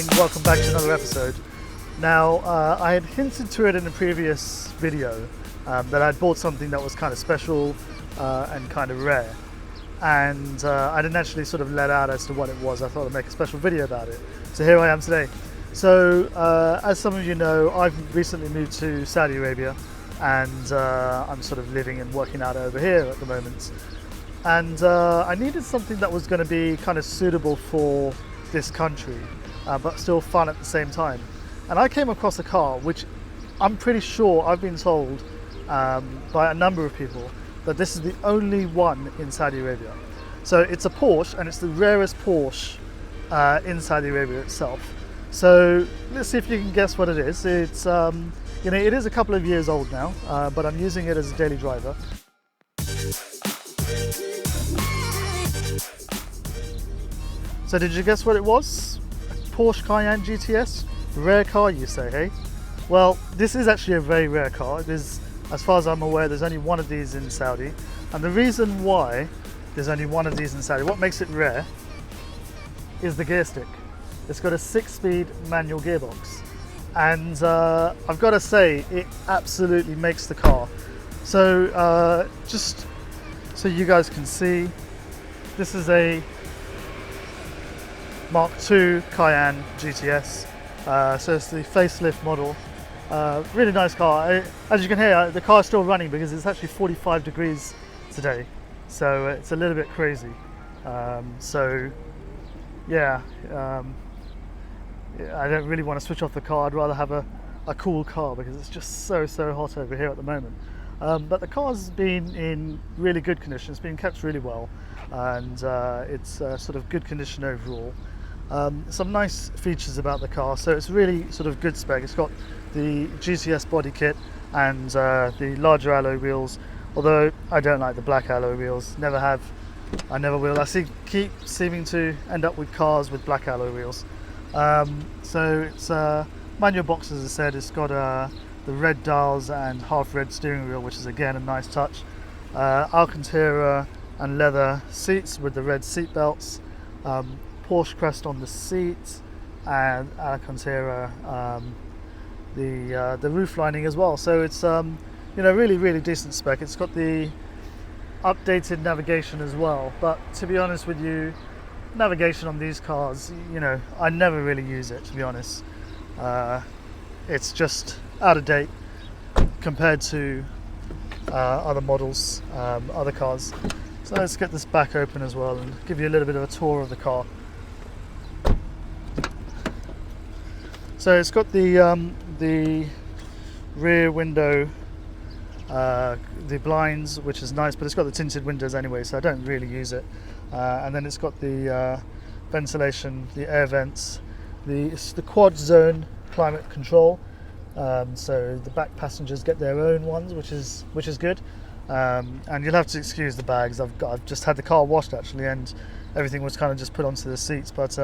going? Welcome back to another episode. Now, I had hinted to it in a previous video that I'd bought something that was kind of special and kind of rare, and I didn't actually sort of let out as to what it was. I thought I'd make a special video about it. So here I am today. So as some of you know, I've recently moved to Saudi Arabia, and I'm sort of living and working out over here at the moment. And I needed something that was going to be kind of suitable for this country, but still fun at the same time. And I came across a car which I'm pretty sure I've been told by a number of people that this is the only one in Saudi Arabia. So it's a Porsche, and it's the rarest Porsche in Saudi Arabia itself. So let's see if you can guess what it is. It's you know, it is a couple of years old now, but I'm using it as a daily driver. So did you guess what it was? A Porsche Cayenne Gts? Rare car, you say, hey? Well, this is actually a very rare car. It is, as far as I'm aware, there's only one of these in Saudi. And the reason why there's only one of these in Saudi, what makes it rare, is the gear stick. It's got a 6-speed manual gearbox. And I've got to say, it absolutely makes the car. So just so you guys can see, this is a Mark II Cayenne GTS. So it's the facelift model. Really nice car. As you can hear, the car is still running because it's actually 45 degrees today. So it's a little bit crazy. So yeah, I don't really want to switch off the car. I'd rather have a cool car because it's just so hot over here at the moment. But the car's been in really good condition. It's been kept really well, and it's sort of good condition overall. Some nice features about the car. So it's really sort of good spec. It's got the GTS body kit and the larger alloy wheels. Although I don't like the black alloy wheels. Never have. I never will. I keep seeming to end up with cars with black alloy wheels. So it's manual box, as I said. It's got the red dials and half red steering wheel, which is again a nice touch. Alcantara and leather seats with the red seat belts. Porsche crest on the seat, and Alcantara the roof lining as well. So it's you know, really decent spec. It's got the updated navigation as well, but to be honest with you, navigation on these cars, you know, I never really use it, to be honest. It's just out of date compared to other models, other cars. So let's get this back open as well and give you a little bit of a tour of the car. So it's got the rear window, the blinds, which is nice, but it's got the tinted windows anyway, so I don't really use it. And then it's got the ventilation, the air vents, it's the quad zone climate control. So the back passengers get their own ones, which is good. And you'll have to excuse the bags. I've just had the car washed actually, and everything was kind of just put onto the seats. But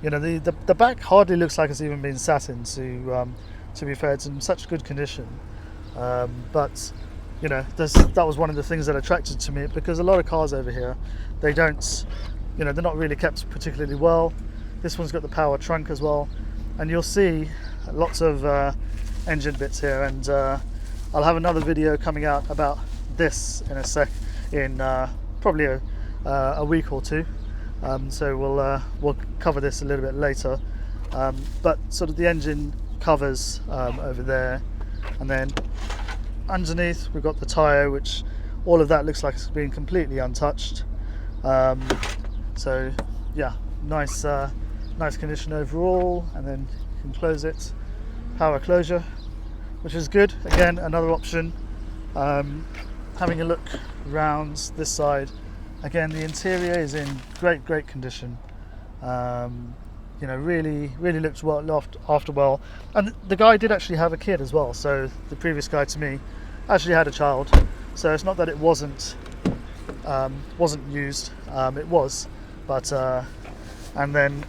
you know, the back hardly looks like it's even been sat in. To be fair, it's in such good condition. But you know, that was one of the things that attracted to me, because a lot of cars over here, they don't, you know, they're not really kept particularly well. This one's got the power trunk as well, and you'll see lots of engine bits here, and I'll have another video coming out about this in probably a week or two. So we'll cover this a little bit later. But sort of the engine covers over there, and then underneath we've got the tyre, which all of that looks like it's been completely untouched. So yeah, nice condition overall. And then you can close it, power closure, which is good. Again, another option. Having a look around this side, again, the interior is in great condition. You know, really looks well after well. And the guy did actually have a kid as well. So the previous guy to me actually had a child. So it's not that it wasn't used. It was, but and then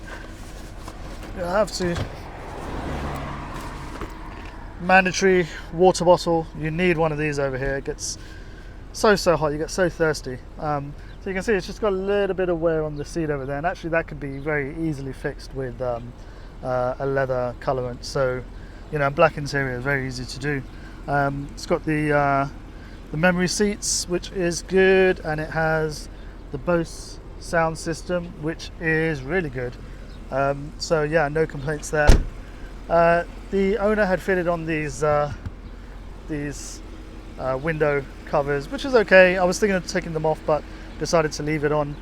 you have to mandatory water bottle. You need one of these over here. It gets so hot, you get so thirsty. So you can see it's just got a little bit of wear on the seat over there, and actually that could be very easily fixed with a leather colorant. So, black interior is very easy to do. It's got the memory seats, which is good, and it has the Bose sound system, which is really good. So yeah, no complaints there. The owner had fitted on these window covers, which is okay. I was thinking of taking them off, but decided to leave it on.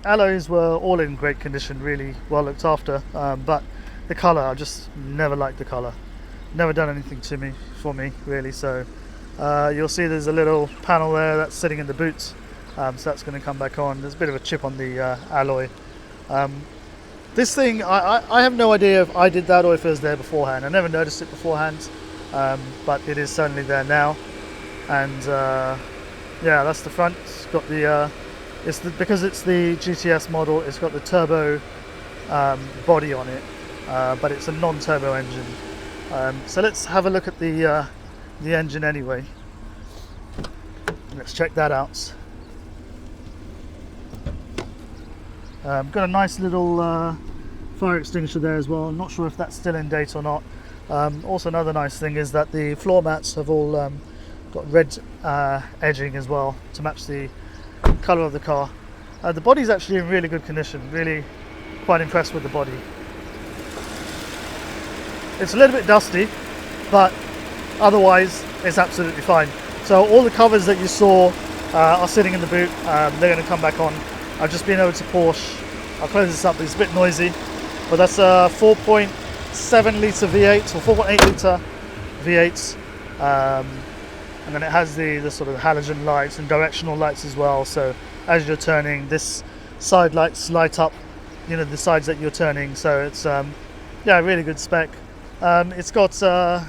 Alloys were all in great condition, really well looked after, but the colour, I just never liked the colour. Never done anything for me really. So you'll see there's a little panel there that's sitting in the boot, so that's going to come back on. There's a bit of a chip on the alloy. This thing, I have no idea if I did that or if it was there beforehand. I never noticed it beforehand, but it is certainly there now. And yeah, that's the front. It's got the because it's the GTS model, it's got the turbo body on it, but it's a non-turbo engine. So let's have a look at the engine anyway. Let's check that out. Got a nice little fire extinguisher there as well. I'm not sure if that's still in date or not. Also, another nice thing is that the floor mats have all got red edging as well to match the colour of the car. The body's actually in really good condition. Really quite impressed with the body. It's a little bit dusty, but otherwise it's absolutely fine. So all the covers that you saw are sitting in the boot. They're going to come back on. I've just been over to Porsche. I'll close this up, it's a bit noisy, but that's a 4.7 litre V8 or 4.8 litre V8, and then it has the sort of halogen lights and directional lights as well. So as you're turning, this side lights light up, the sides that you're turning. So it's yeah, really good spec. It's got the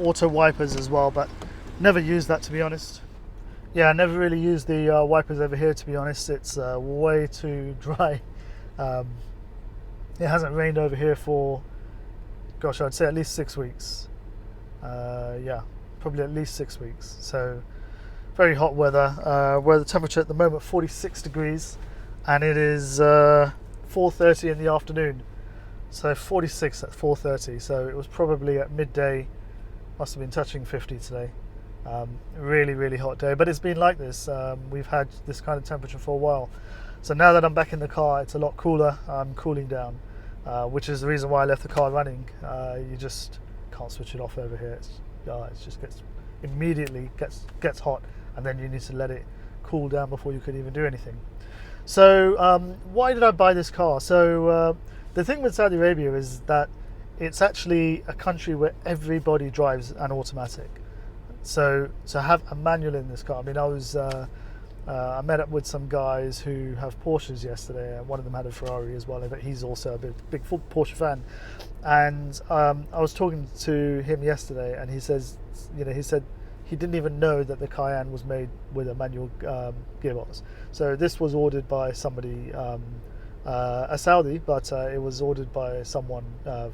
auto wipers as well, but never used that, to be honest. Yeah, I never really used the wipers over here, to be honest. It's way too dry. It hasn't rained over here for, gosh, I'd say at least 6 weeks. Yeah, probably at least 6 weeks. So very hot weather. Where the temperature at the moment 46 degrees, and it is 4:30 in the afternoon. So 46 at 4:30. So it was probably at midday. Must have been touching 50 today. Really, really hot day, but it's been like this. We've had this kind of temperature for a while. So now that I'm back in the car, it's a lot cooler. I'm cooling down, which is the reason why I left the car running. You just can't switch it off over here. It just immediately gets hot, and then you need to let it cool down before you could even do anything. So why did I buy this car? So the thing with Saudi Arabia is that it's actually a country where everybody drives an automatic. So to have a manual in this car, I mean, I met up with some guys who have Porsches yesterday. One of them had a Ferrari as well, but he's also a big Porsche fan. And I was talking to him yesterday, and he says, he said he didn't even know that the Cayenne was made with a manual gearbox. So this was ordered by somebody, a Saudi, but it was ordered by someone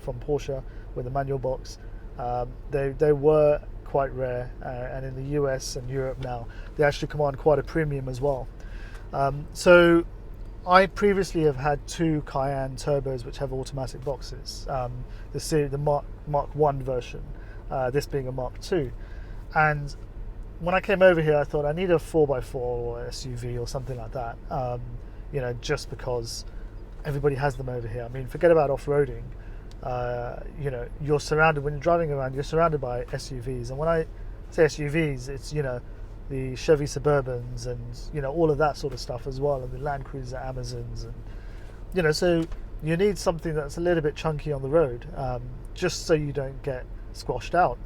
from Porsche with a manual box. They were quite rare, and in the US and Europe now they actually command quite a premium as well. So I previously have had 2 Cayenne turbos which have automatic boxes, the Mark 1 version, this being a Mark 2. And when I came over here, I thought I need a 4x4 or SUV or something like that, just because everybody has them over here. I mean, forget about off-roading. You're surrounded, when you're driving around, you're surrounded by SUVs. And when I say SUVs, it's, the Chevy Suburbans and, all of that sort of stuff as well, and the Land Cruiser Amazons. And, so you need something that's a little bit chunky on the road, just so you don't get squashed out.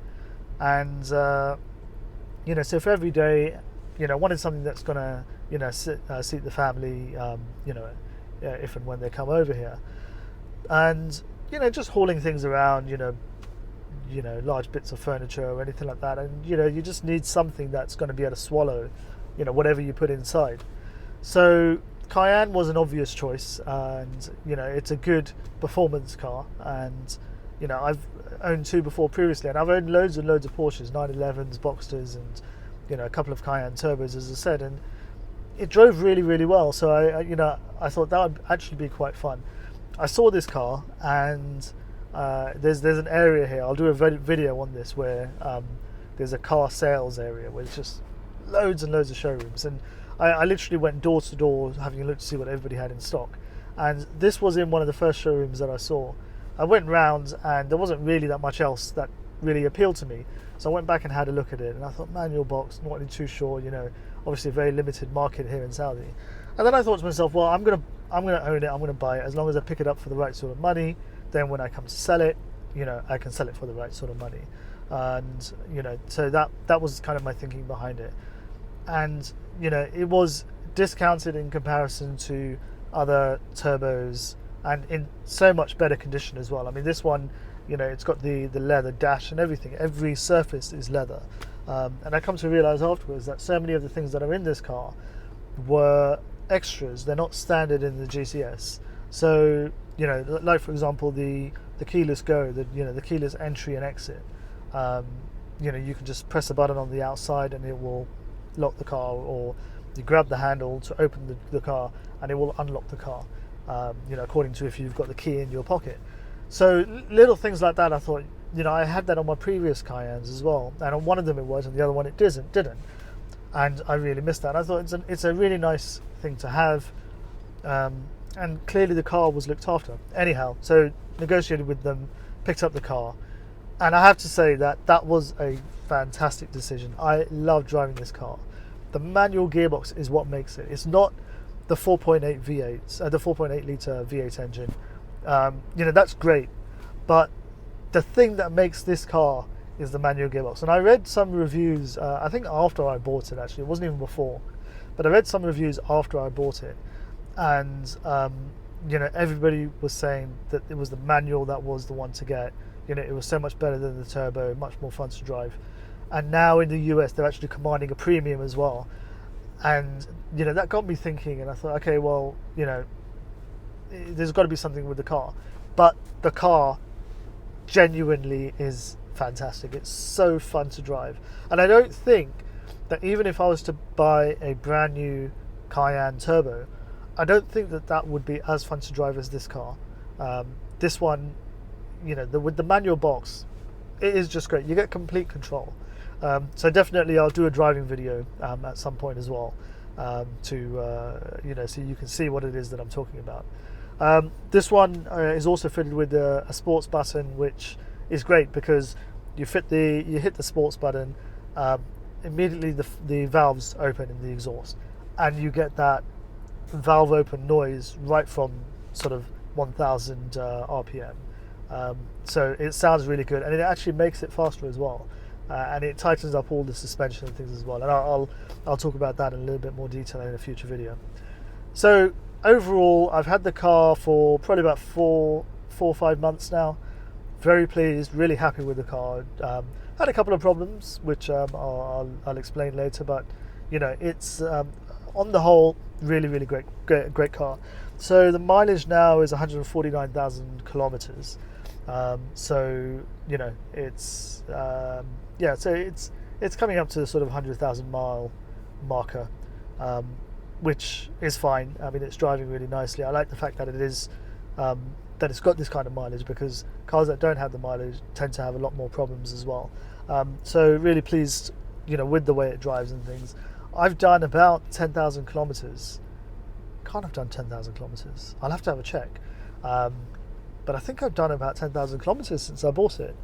And, so for every day, wanted something that's going to, seat the family, if and when they come over here. And, just hauling things around, large bits of furniture or anything like that. And, you just need something that's going to be able to swallow, whatever you put inside. So Cayenne was an obvious choice, and, it's a good performance car. And, I've owned 2 before previously, and I've owned loads and loads of Porsches, 911s, Boxsters, and, a couple of Cayenne turbos, as I said. And it drove really, really well. So I thought that would actually be quite fun. I saw this car, and there's an area here. I'll do a video on this where there's a car sales area where it's just loads and loads of showrooms, and I literally went door to door having a look to see what everybody had in stock. And this was in one of the first showrooms that I saw. I went round and there wasn't really that much else that really appealed to me. So I went back and had a look at it, and I thought, manual box, not really too sure, you know, obviously a very limited market here in Saudi. And then I thought to myself, well, I'm gonna own it, I'm gonna buy it, as long as I pick it up for the right sort of money. Then when I come to sell it, you know, I can sell it for the right sort of money. And, you know, so that was kind of my thinking behind it. And, you know, it was discounted in comparison to other turbos, and in so much better condition as well. I mean, this one, you know, it's got the leather dash and everything. Every surface is leather. And I come to realize afterwards that so many of the things that are in this car were extras. They're not standard in the GCS. So, you know, like for example, the keyless go, the keyless entry and exit. You know, you can just press a button on the outside and it will lock the car, or you grab the handle to open the car and it will unlock the car. You know, according to if you've got the key in your pocket. So little things like that, I thought, you know, I had that on my previous Cayennes as well, and on one of them it was, and the other one it didn't, and I really missed that. I thought it's a really nice thing to have, and clearly the car was looked after. Anyhow, so negotiated with them, picked up the car, and I have to say that was a fantastic decision. I love driving this car. The manual gearbox is what makes it. It's not the 4.8 V8, the 4.8 litre V8 engine. You know, that's great, but the thing that makes this car is the manual gearbox. And I read some reviews, I think after I bought it, actually, it wasn't even before, but I read some reviews after I bought it, and you know, everybody was saying that it was the manual that was the one to get. You know, it was so much better than the turbo, much more fun to drive. And now in the US, they're actually commanding a premium as well. And, you know, that got me thinking, and I thought, okay, well, you know, there's got to be something with the car. But the car genuinely is fantastic. It's so fun to drive. And I don't think that even if I was to buy a brand new Cayenne Turbo, I don't think that would be as fun to drive as this car. This one, you know, with the manual box, it is just great. You get complete control. So definitely I'll do a driving video at some point as well, to you know, so you can see what it is that I'm talking about. This one is also fitted with a sports button, which is great because you hit the sports button, immediately the valves open in the exhaust, and you get that valve open noise right from sort of 1000 RPM. So it sounds really good, and it actually makes it faster as well. And it tightens up all the suspension and things as well, and I'll talk about that in a little bit more detail in a future video. So overall, I've had the car for probably about four or 5 months now. Very pleased, really happy with the car. Had a couple of problems, which I'll explain later, but you know, it's on the whole really great car. So the mileage now is 149,000 kilometers. So you know, it's yeah, so it's coming up to the sort of 100,000 mile marker, which is fine. I mean, it's driving really nicely. I like the fact that it is that it's got this kind of mileage, because cars that don't have the mileage tend to have a lot more problems as well. So really pleased, you know, with the way it drives and things. I've done about 10,000 kilometers. Can't have done 10,000 kilometers. I'll have to have a check. But I think I've done about 10,000 kilometers since I bought it.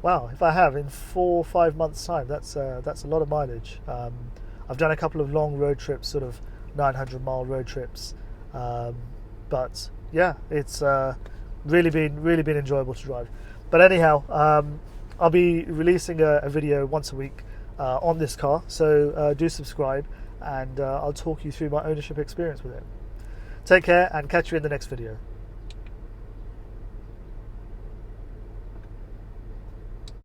Wow, if I have in 4 or 5 months' time, that's a lot of mileage. I've done a couple of long road trips, sort of 900-mile road trips, but yeah, it's really been enjoyable to drive. But anyhow, I'll be releasing a video once a week on this car, so do subscribe, and I'll talk you through my ownership experience with it. Take care, and catch you in the next video.